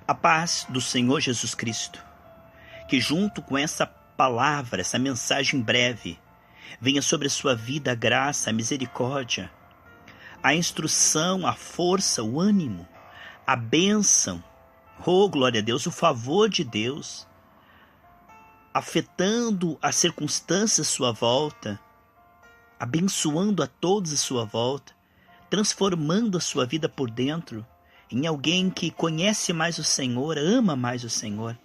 A paz do Senhor Jesus Cristo, que junto com essa palavra, essa mensagem breve, venha sobre a sua vida a graça, a misericórdia, a instrução, a força, o ânimo, a bênção, oh glória a Deus, o favor de Deus, afetando as circunstâncias à sua volta, abençoando a todos à sua volta, transformando a sua vida por dentro, em alguém que conhece mais o Senhor, ama mais o Senhor,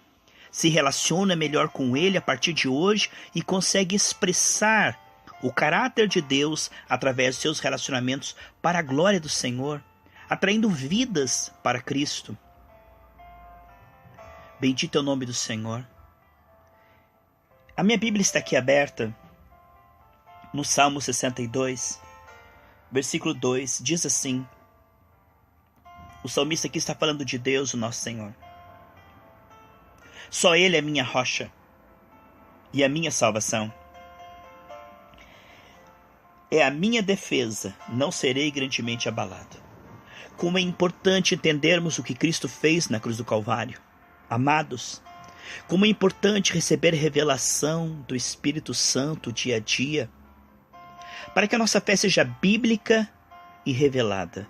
se relaciona melhor com Ele a partir de hoje e consegue expressar o caráter de Deus através dos seus relacionamentos para a glória do Senhor, atraindo vidas para Cristo. Bendito é o nome do Senhor. A minha Bíblia está aqui aberta no Salmo 62, versículo 2, diz assim: o salmista aqui está falando de Deus, o nosso Senhor. Só Ele é minha rocha e a minha salvação. É a minha defesa, não serei grandemente abalado. Como é importante entendermos o que Cristo fez na cruz do Calvário. Amados, como é importante receber revelação do Espírito Santo dia a dia, para que a nossa fé seja bíblica e revelada.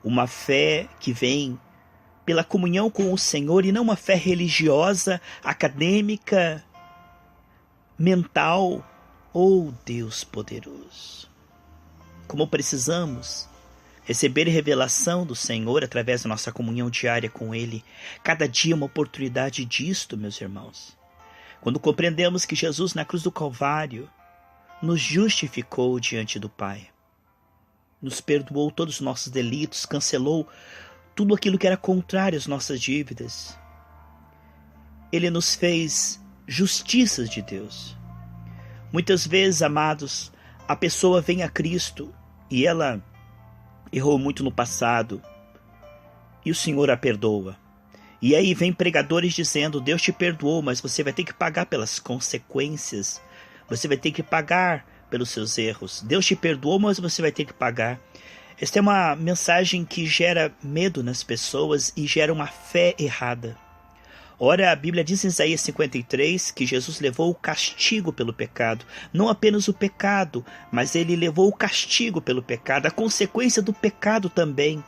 Uma fé que vem pela comunhão com o Senhor e não uma fé religiosa, acadêmica, mental. Oh Deus poderoso! Como precisamos receber revelação do Senhor através da nossa comunhão diária com Ele. Cada dia uma oportunidade disto, meus irmãos. Quando compreendemos que Jesus na cruz do Calvário nos justificou diante do Pai, nos perdoou todos os nossos delitos, cancelou tudo aquilo que era contrário às nossas dívidas. Ele nos fez justiças de Deus. Muitas vezes, amados, a pessoa vem a Cristo e ela errou muito no passado e o Senhor a perdoa. E aí vem pregadores dizendo: Deus te perdoou, mas você vai ter que pagar pelas consequências. Você vai ter que pagar pelos seus erros. Deus te perdoou, mas você vai ter que pagar. Esta é uma mensagem que gera medo nas pessoas e gera uma fé errada. Ora, a Bíblia diz em Isaías 53 que Jesus levou o castigo pelo pecado. Não apenas o pecado, mas ele levou o castigo pelo pecado, a consequência do pecado também.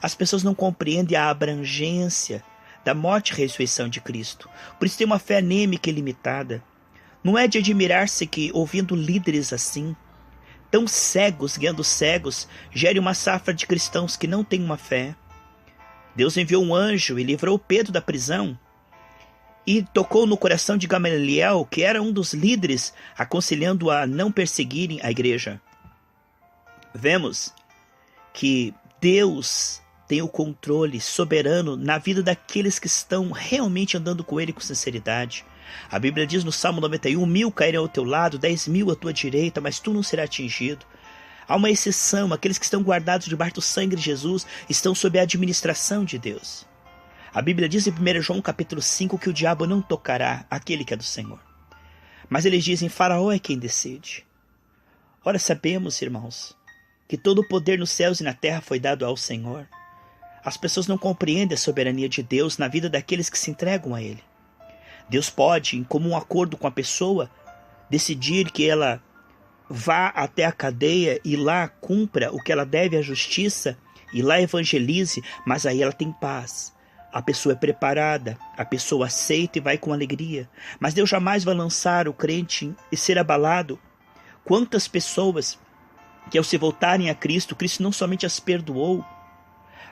As pessoas não compreendem a abrangência da morte e ressurreição de Cristo. Por isso tem uma fé anêmica e limitada. Não é de admirar-se que, ouvindo líderes assim, tão cegos, guiando cegos, gere uma safra de cristãos que não têm uma fé. Deus enviou um anjo e livrou Pedro da prisão e tocou no coração de Gamaliel, que era um dos líderes, aconselhando a não perseguirem a igreja. Vemos que Deus tem o controle soberano na vida daqueles que estão realmente andando com Ele com sinceridade. A Bíblia diz no Salmo 91, 1000 cairão ao teu lado, 10.000 à tua direita, mas tu não serás atingido. Há uma exceção: aqueles que estão guardados debaixo do sangue de Jesus estão sob a administração de Deus. A Bíblia diz em 1 João capítulo 5 que o diabo não tocará aquele que é do Senhor. Mas eles dizem: Faraó é quem decide. Ora, sabemos, irmãos, que todo o poder nos céus e na terra foi dado ao Senhor. As pessoas não compreendem a soberania de Deus na vida daqueles que se entregam a Ele. Deus pode, em comum acordo com a pessoa, decidir que ela vá até a cadeia e lá cumpra o que ela deve à justiça e lá evangelize, mas aí ela tem paz. A pessoa é preparada, a pessoa aceita e vai com alegria. Mas Deus jamais vai lançar o crente e ser abalado. Quantas pessoas que, ao se voltarem a Cristo, Cristo não somente as perdoou,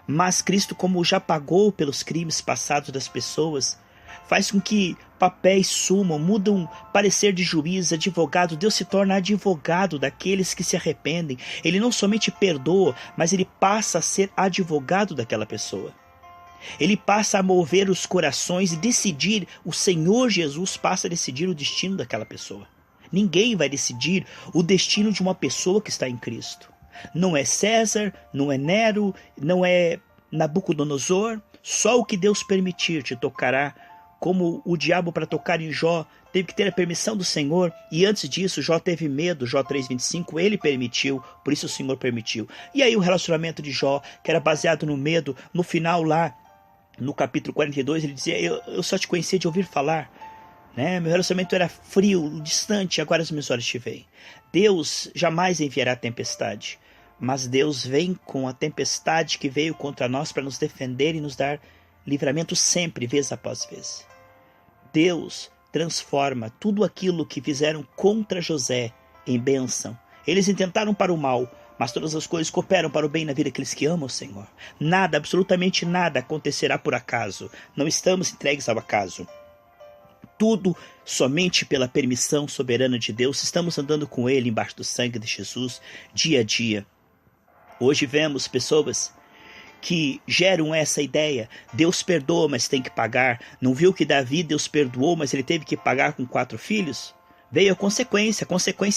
mas Cristo, como já pagou pelos crimes passados das pessoas, faz com que papéis sumam, mudam parecer de juiz, advogado. Deus se torna advogado daqueles que se arrependem. Ele não somente perdoa, mas ele passa a ser advogado daquela pessoa. Ele passa a mover os corações e decidir. O Senhor Jesus passa a decidir o destino daquela pessoa. Ninguém vai decidir o destino de uma pessoa que está em Cristo. Não é César, não é Nero, não é Nabucodonosor. Só o que Deus permitir te tocará. Como o diabo, para tocar em Jó, teve que ter a permissão do Senhor. E antes disso, Jó teve medo. Jó 3,25, ele permitiu, por isso o Senhor permitiu. E aí o relacionamento de Jó, que era baseado no medo, no final lá, no capítulo 42, ele dizia, eu só te conhecia de ouvir falar, né? Meu relacionamento era frio, distante, agora os meus olhos te veem. Deus jamais enviará tempestade, mas Deus vem com a tempestade que veio contra nós para nos defender e nos dar livramento sempre, vez após vez. Deus transforma tudo aquilo que fizeram contra José em bênção. Eles intentaram para o mal, mas todas as coisas cooperam para o bem na vida daqueles que amam o Senhor. Nada, absolutamente nada acontecerá por acaso. Não estamos entregues ao acaso. Tudo somente pela permissão soberana de Deus. Estamos andando com Ele embaixo do sangue de Jesus, dia a dia. Hoje vemos pessoas que geram essa ideia. Deus perdoa, mas tem que pagar. Não viu que Davi, Deus perdoou, mas ele teve que pagar com 4 filhos? Veio a consequência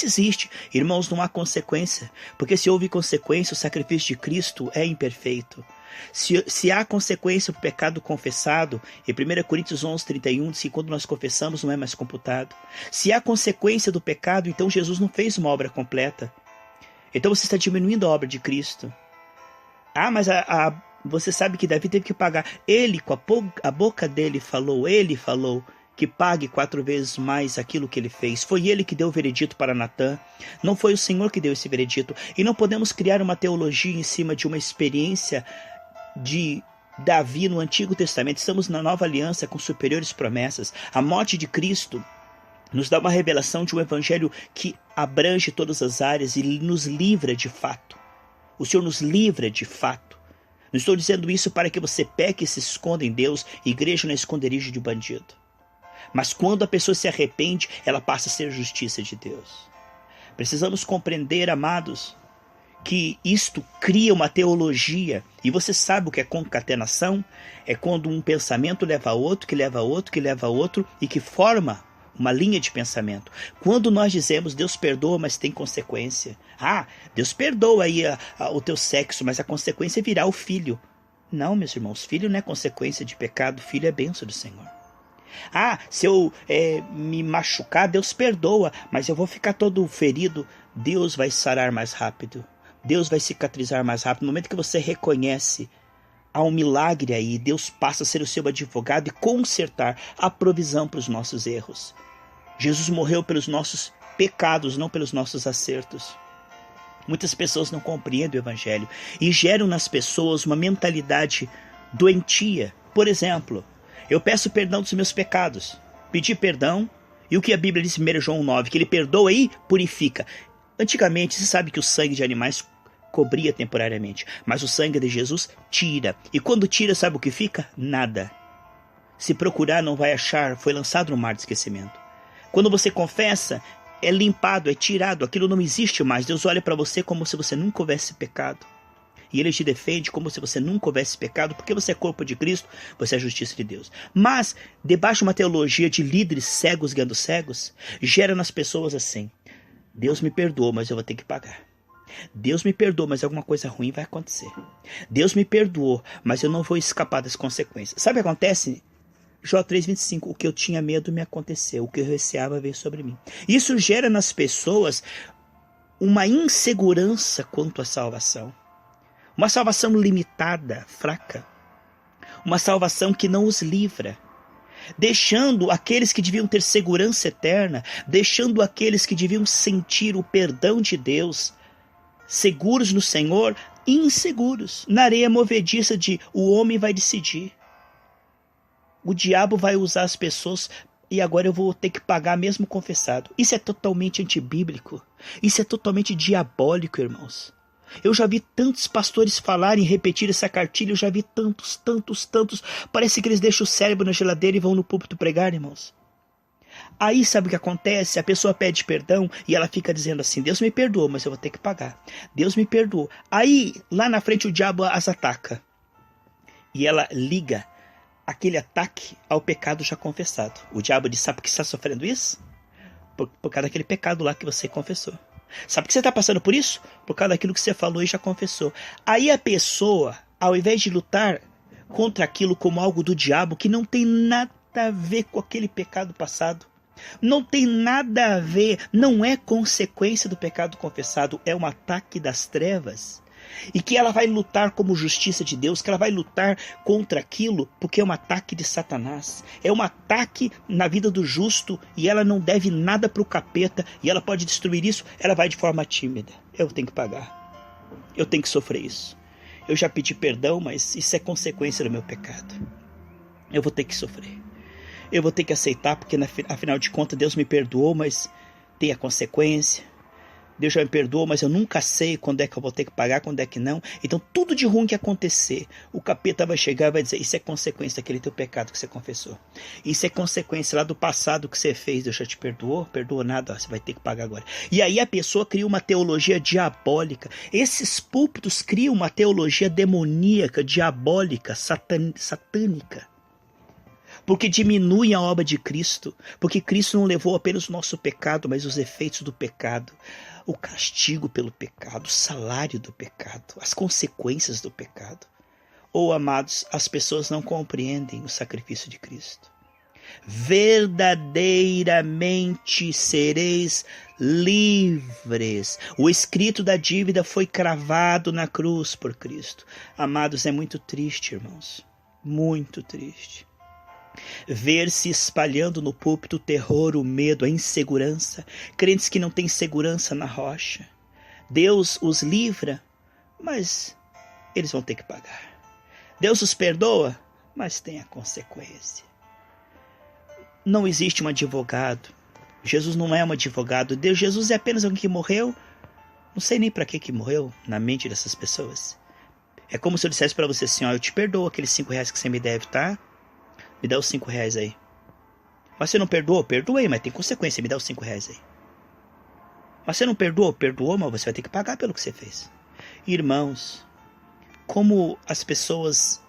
existe. Irmãos, não há consequência, porque se houve consequência, o sacrifício de Cristo é imperfeito. Se há consequência para o pecado confessado, em 1 Coríntios 11:31, diz que quando nós confessamos não é mais computado. Se há consequência do pecado, então Jesus não fez uma obra completa. Então você está diminuindo a obra de Cristo. Ah, mas você sabe que Davi teve que pagar. Ele, com a boca dele ele falou que pague 4 vezes mais aquilo que ele fez. Foi ele que deu o veredito para Natã. Não foi o Senhor que deu esse veredito. E não podemos criar uma teologia em cima de uma experiência de Davi no Antigo Testamento. Estamos na Nova Aliança com superiores promessas. A morte de Cristo nos dá uma revelação de um evangelho que abrange todas as áreas e nos livra de fato. O Senhor nos livra de fato. Não estou dizendo isso para que você peque e se esconda em Deus. Igreja não é esconderijo de bandido. Mas quando a pessoa se arrepende, ela passa a ser justiça de Deus. Precisamos compreender, amados, que isto cria uma teologia. E você sabe o que é concatenação? É quando um pensamento leva a outro, que leva a outro, que leva a outro, e que forma uma linha de pensamento. Quando nós dizemos Deus perdoa, mas tem consequência. Ah, Deus perdoa aí o teu sexo, mas a consequência virá o filho. Não, meus irmãos, filho não é consequência de pecado, filho é bênção do Senhor. Ah, se eu me machucar, Deus perdoa, mas eu vou ficar todo ferido. Deus vai sarar mais rápido. Deus vai cicatrizar mais rápido. No momento que você reconhece, há um milagre aí. Deus passa a ser o seu advogado e consertar a provisão para os nossos erros. Jesus morreu pelos nossos pecados, não pelos nossos acertos. Muitas pessoas não compreendem o Evangelho e geram nas pessoas uma mentalidade doentia. Por exemplo, eu peço perdão dos meus pecados. Pedir perdão, e o que a Bíblia diz em 1 João 9, que ele perdoa e purifica. Antigamente, você sabe que o sangue de animais cobria temporariamente, mas o sangue de Jesus tira. E quando tira, sabe o que fica? Nada. Se procurar, não vai achar, foi lançado no mar de esquecimento. Quando você confessa, é limpado, é tirado, aquilo não existe mais. Deus olha para você como se você nunca houvesse pecado. E Ele te defende como se você nunca houvesse pecado, porque você é corpo de Cristo, você é a justiça de Deus. Mas, debaixo de uma teologia de líderes cegos guiando cegos, gera nas pessoas assim: Deus me perdoou, mas eu vou ter que pagar. Deus me perdoou, mas alguma coisa ruim vai acontecer. Deus me perdoou, mas eu não vou escapar das consequências. Sabe o que acontece? Jó 3,25, o que eu tinha medo me aconteceu, o que eu receava veio sobre mim. Isso gera nas pessoas uma insegurança quanto à salvação. Uma salvação limitada, fraca. Uma salvação que não os livra. Deixando aqueles que deviam ter segurança eterna, deixando aqueles que deviam sentir o perdão de Deus, seguros no Senhor, inseguros. Na areia movediça de o homem vai decidir. O diabo vai usar as pessoas e agora eu vou ter que pagar mesmo confessado. Isso é totalmente antibíblico. Isso é totalmente diabólico, irmãos. Eu já vi tantos pastores falarem e repetir essa cartilha. Eu já vi tantos. Parece que eles deixam o cérebro na geladeira e vão no púlpito pregar, irmãos. Aí sabe o que acontece? A pessoa pede perdão e ela fica dizendo assim: Deus me perdoou, mas eu vou ter que pagar. Deus me perdoou. Aí lá na frente o diabo as ataca. E ela liga aquele ataque ao pecado já confessado. O diabo diz: sabe por que você está sofrendo isso? Por causa daquele pecado lá que você confessou. Sabe por que você está passando por isso? Por causa daquilo que você falou e já confessou. Aí a pessoa, ao invés de lutar contra aquilo como algo do diabo, que não tem nada a ver com aquele pecado passado, não tem nada a ver, não é consequência do pecado confessado, é um ataque das trevas. e que ela vai lutar como justiça de Deus, que ela vai lutar contra aquilo porque é um ataque de Satanás, é um ataque na vida do justo e ela não deve nada para o capeta e ela pode destruir isso, ela vai de forma tímida. Eu tenho que pagar, eu tenho que sofrer isso. Eu já pedi perdão, mas isso é consequência do meu pecado. Eu vou ter que sofrer. Eu vou ter que aceitar, porque afinal de contas Deus me perdoou, mas tem a consequência. Deus já me perdoou, mas eu nunca sei quando é que eu vou ter que pagar, quando é que não. Então tudo de ruim que acontecer, o capeta vai chegar e vai dizer, isso é consequência daquele teu pecado que você confessou. Isso é consequência lá do passado que você fez, Deus já te perdoou? Perdoou nada, ó, você vai ter que pagar agora. E aí a pessoa cria uma teologia diabólica. Esses púlpitos criam uma teologia demoníaca, diabólica, satânica. Porque diminuem a obra de Cristo, porque Cristo não levou apenas o nosso pecado, mas os efeitos do pecado, o castigo pelo pecado, o salário do pecado, as consequências do pecado. Ou, amados, as pessoas não compreendem o sacrifício de Cristo. Verdadeiramente sereis livres. O escrito da dívida foi cravado na cruz por Cristo. Amados, é muito triste, irmãos, muito triste ver se espalhando no púlpito o terror, o medo, a insegurança, crentes que não têm segurança na rocha. Deus os livra, mas eles vão ter que pagar. Deus os perdoa, mas tem a consequência. Não existe um advogado. Jesus não é um advogado. Jesus é apenas alguém que morreu. Não sei nem para que morreu na mente dessas pessoas. É como se eu dissesse para você assim, ó, eu te perdoo aqueles R$5 que você me deve, tá? Me dá os R$5 aí. Mas você não perdoou? Perdoei, mas tem consequência. Me dá os R$5 aí. Mas você não perdoou? Perdoou, mas você vai ter que pagar pelo que você fez. Irmãos, como as pessoas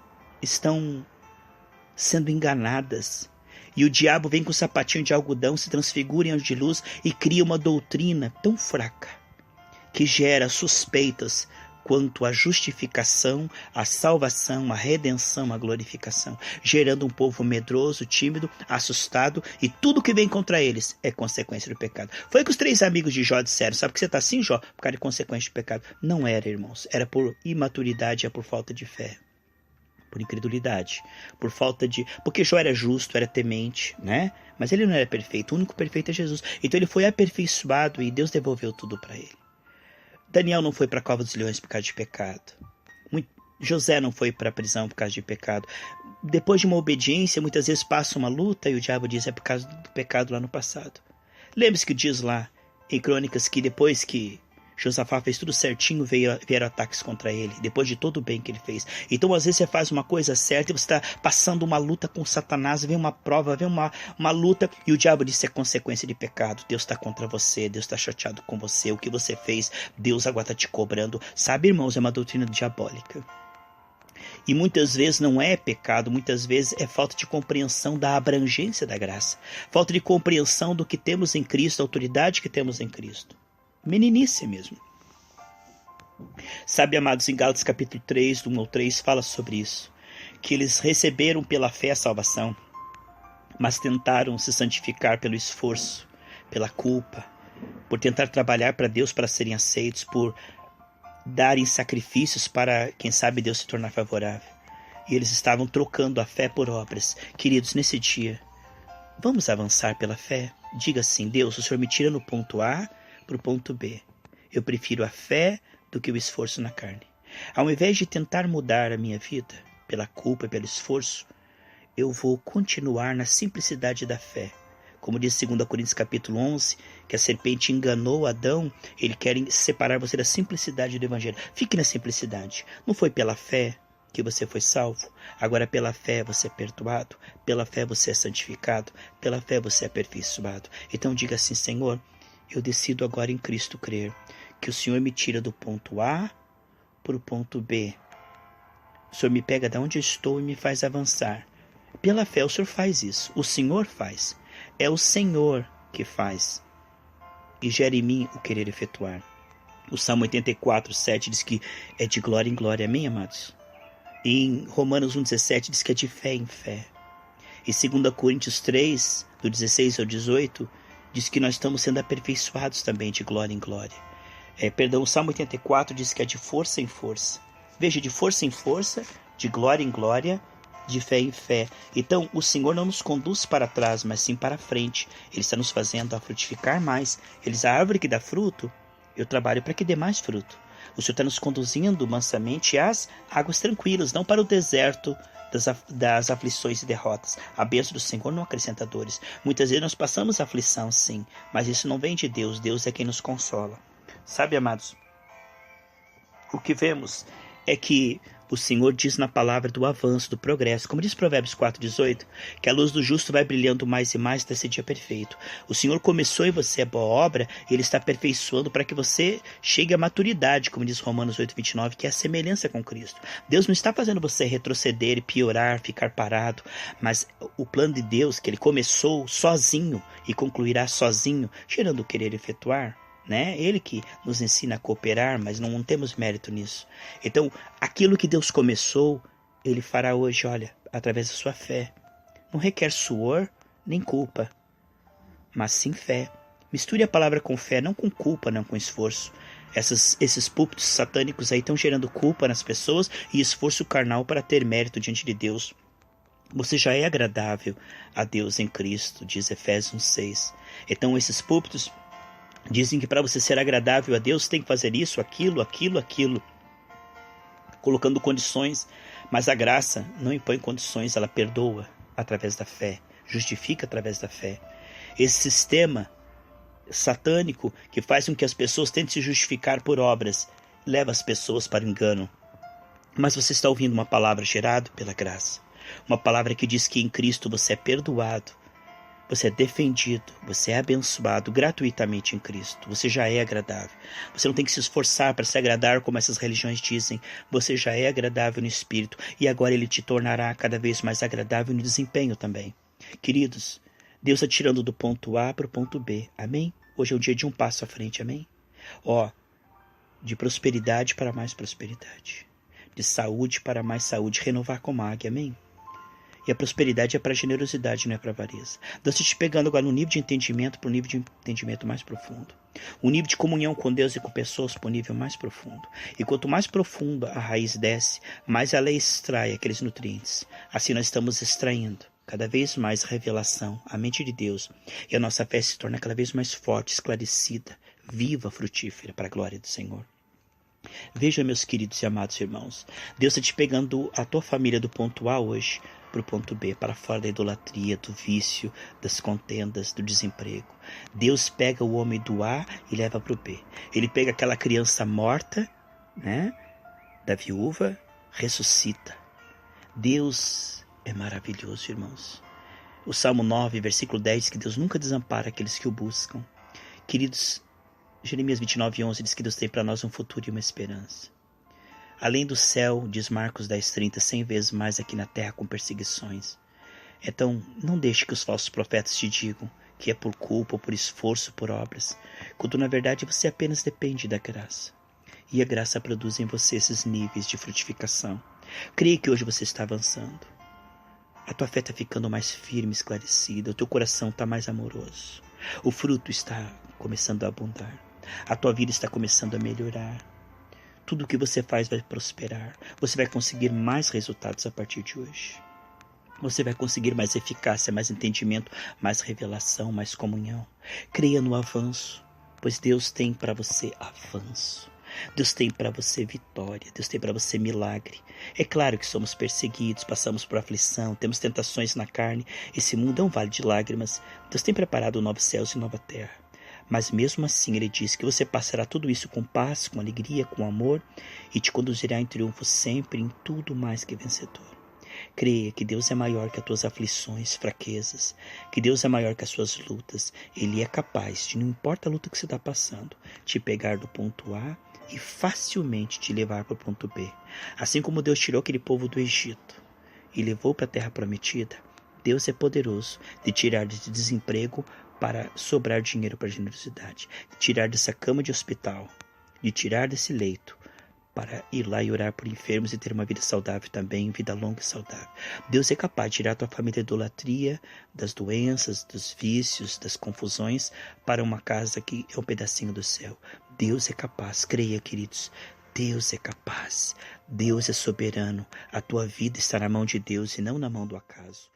estão sendo enganadas. E o diabo vem com o sapatinho de algodão, se transfigura em anjo de luz e cria uma doutrina tão fraca que gera suspeitas quanto à justificação, à salvação, à redenção, à glorificação, gerando um povo medroso, tímido, assustado, e tudo que vem contra eles é consequência do pecado. Foi o que os 3 amigos de Jó disseram. Sabe que você está assim, Jó? Por causa de consequência do pecado. Não era, irmãos. Era por imaturidade, é por falta de fé. Por incredulidade, por falta de... Porque Jó era justo, era temente, né? Mas ele não era perfeito. O único perfeito é Jesus. Então ele foi aperfeiçoado e Deus devolveu tudo para ele. Daniel não foi para a cova dos leões por causa de pecado. José não foi para a prisão por causa de pecado. Depois de uma obediência, muitas vezes passa uma luta e o diabo diz é por causa do pecado lá no passado. Lembre-se que diz lá em Crônicas que depois que Josafá fez tudo certinho, vieram ataques contra ele, depois de todo o bem que ele fez. Então, às vezes, você faz uma coisa certa e você está passando uma luta com Satanás, vem uma prova, vem uma luta, e o diabo diz que é consequência de pecado. Deus está contra você, Deus está chateado com você, o que você fez, Deus agora está te cobrando. Sabe, irmãos, é uma doutrina diabólica. E muitas vezes não é pecado, muitas vezes é falta de compreensão da abrangência da graça, falta de compreensão do que temos em Cristo, a autoridade que temos em Cristo. Meninice mesmo. Sabe, amados, em Gálatas capítulo 3, do 1 ao 3, fala sobre isso. Que eles receberam pela fé a salvação, mas tentaram se santificar pelo esforço, pela culpa, por tentar trabalhar para Deus para serem aceitos, por darem sacrifícios para, quem sabe, Deus se tornar favorável. E eles estavam trocando a fé por obras. Queridos, nesse dia, vamos avançar pela fé? Diga assim, Deus, o Senhor me tira no ponto A para o ponto B. Eu prefiro a fé do que o esforço na carne. Ao invés de tentar mudar a minha vida pela culpa e pelo esforço, eu vou continuar na simplicidade da fé. Como diz 2 Coríntios capítulo 11, que a serpente enganou Adão, ele quer separar você da simplicidade do evangelho. Fique na simplicidade. Não foi pela fé que você foi salvo, agora pela fé você é perdoado, pela fé você é santificado, pela fé você é aperfeiçoado. Então diga assim, Senhor, eu decido agora em Cristo crer que o Senhor me tira do ponto A para o ponto B. O Senhor me pega de onde eu estou e me faz avançar. Pela fé o Senhor faz isso. O Senhor faz. É o Senhor que faz. E gera em mim o querer efetuar. O Salmo 84, 7 diz que é de glória em glória. Amém, amados? E em Romanos 1,17 diz que é de fé em fé. E 2 Coríntios 3, do 16 ao 18, diz que nós estamos sendo aperfeiçoados também de glória em glória. O Salmo 84 diz que é de força em força. Veja, de força em força, de glória em glória, de fé em fé. Então, o Senhor não nos conduz para trás, mas sim para frente. Ele está nos fazendo a frutificar mais. Ele diz, a árvore que dá fruto, eu trabalho para que dê mais fruto. O Senhor está nos conduzindo mansamente às águas tranquilas, não para o deserto das aflições e derrotas. A bênção do Senhor não acrescenta dores. Muitas vezes nós passamos aflição, sim, mas isso não vem de Deus. Deus é quem nos consola. Sabe, amados, o que vemos é que o Senhor diz na palavra do avanço, do progresso. Como diz Provérbios 4,18, que a luz do justo vai brilhando mais e mais até esse dia perfeito. O Senhor começou em você a boa obra e Ele está aperfeiçoando para que você chegue à maturidade, como diz Romanos 8,29, que é a semelhança com Cristo. Deus não está fazendo você retroceder, piorar, ficar parado, mas o plano de Deus, que Ele começou sozinho e concluirá sozinho, gerando o querer efetuar, né? Ele que nos ensina a cooperar, mas não temos mérito nisso. Então, aquilo que Deus começou, Ele fará hoje, olha, através da sua fé. Não requer suor nem culpa, mas sim fé. Misture a palavra com fé, não com culpa, não com esforço. Esses púlpitos satânicos aí estão gerando culpa nas pessoas e esforço carnal para ter mérito diante de Deus. Você já é agradável a Deus em Cristo, diz Efésios 6. Então, esses púlpitos dizem que para você ser agradável a Deus tem que fazer isso, aquilo, colocando condições, mas a graça não impõe condições, ela perdoa através da fé, justifica através da fé. Esse sistema satânico que faz com que as pessoas tentem se justificar por obras, leva as pessoas para o engano. Mas você está ouvindo uma palavra gerada pela graça, uma palavra que diz que em Cristo você é perdoado, você é defendido, você é abençoado gratuitamente em Cristo. Você já é agradável. Você não tem que se esforçar para se agradar como essas religiões dizem. Você já é agradável no Espírito e agora Ele te tornará cada vez mais agradável no desempenho também. Queridos, Deus está tirando do ponto A para o ponto B. Amém? Hoje é o dia de um passo à frente. Amém? De prosperidade para mais prosperidade. De saúde para mais saúde. Renovar como águia. Amém? E a prosperidade é para generosidade, não é para avareza. Deus está te pegando agora no nível de entendimento para o nível de entendimento mais profundo. O nível de comunhão com Deus e com pessoas para o nível mais profundo. E quanto mais profunda a raiz desce, mais ela extrai aqueles nutrientes. Assim nós estamos extraindo cada vez mais revelação, a mente de Deus. E a nossa fé se torna cada vez mais forte, esclarecida, viva, frutífera para a glória do Senhor. Veja, meus queridos e amados irmãos, Deus está te pegando a tua família do ponto A hoje para o ponto B, para fora da idolatria, do vício, das contendas, do desemprego. Deus pega o homem do A e leva para o B. Ele pega aquela criança morta, né, da viúva, ressuscita. Deus é maravilhoso, irmãos. O Salmo 9, versículo 10 diz que Deus nunca desampara aqueles que o buscam. Queridos, Jeremias 29:11 diz que Deus tem para nós um futuro e uma esperança. Além do céu, diz Marcos 10:30, 100 vezes mais aqui na terra com perseguições. Então, não deixe que os falsos profetas te digam que é por culpa, ou por esforço, por obras, quando na verdade você apenas depende da graça. E a graça produz em você esses níveis de frutificação. Creia que hoje você está avançando. A tua fé está ficando mais firme, esclarecida, o teu coração está mais amoroso. O fruto está começando a abundar. A tua vida está começando a melhorar. Tudo o que você faz vai prosperar. Você vai conseguir mais resultados a partir de hoje. Você vai conseguir mais eficácia, mais entendimento, mais revelação, mais comunhão. Creia no avanço, pois Deus tem para você avanço. Deus tem para você vitória, Deus tem para você milagre. É claro que somos perseguidos, passamos por aflição, temos tentações na carne. Esse mundo é um vale de lágrimas. Deus tem preparado novos céus e nova terra. Mas mesmo assim Ele diz que você passará tudo isso com paz, com alegria, com amor e te conduzirá em triunfo sempre, em tudo mais que vencedor. Creia que Deus é maior que as tuas aflições, fraquezas, que Deus é maior que as suas lutas. Ele é capaz de, não importa a luta que você está passando, te pegar do ponto A e facilmente te levar para o ponto B. Assim como Deus tirou aquele povo do Egito e levou para a terra prometida, Deus é poderoso de tirar de desemprego para sobrar dinheiro para a generosidade, de tirar dessa cama de hospital, de tirar desse leito, para ir lá e orar por enfermos e ter uma vida saudável também, vida longa e saudável. Deus é capaz de tirar a tua família da idolatria, das doenças, dos vícios, das confusões, para uma casa que é um pedacinho do céu. Deus é capaz, creia, queridos. Deus é capaz, Deus é soberano. A tua vida está na mão de Deus e não na mão do acaso.